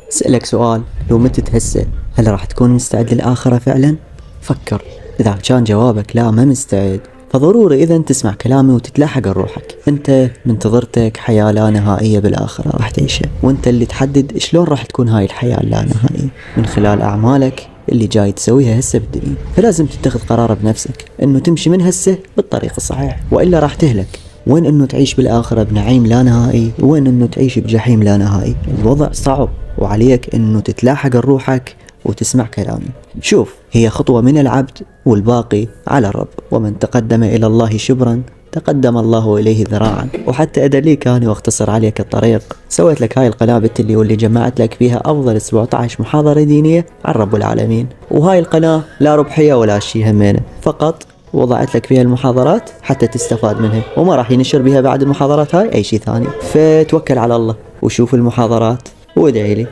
سألك سؤال، لو مت تهسه هل راح تكون مستعد للآخرة فعلا؟ فكر. إذا كان جوابك لا ما مستعد، فضروري إذا تسمع كلامي وتتلاحق لروحك. أنت منتظرتك حياة لا نهائية بالآخرة راح تعيشها، وأنت اللي تحدد شلون راح تكون هاي الحياة اللا نهائية من خلال أعمالك اللي جاي تسويها هسه بالدنيا. فلازم تتخذ قرار بنفسك إنه تمشي من هسه بالطريق الصحيح، وإلا راح تهلك. وين إنه تعيش بالآخرة بنعيم لا نهائي، وين إنه تعيش بجحيم لا نهائي. الوضع صعب، وعليك إنه تتلاحق لروحك وتسمع كلامي. شوف، هي خطوة من العبد والباقي على الرب، ومن تقدم إلى الله شبرا تقدم الله إليه ذراعا. وحتى أدليك أنا واختصر عليك الطريق، سويت لك هاي القناة واللي جمعت لك فيها أفضل 17 محاضرة دينية عن رب العالمين. وهاي القناة لا ربحية ولا شي همينة، فقط وضعت لك فيها المحاضرات حتى تستفاد منها، وما راح ينشر بها بعد المحاضرات هاي أي شي ثاني. فتوكل على الله وشوف المحاضرات وادعي لي.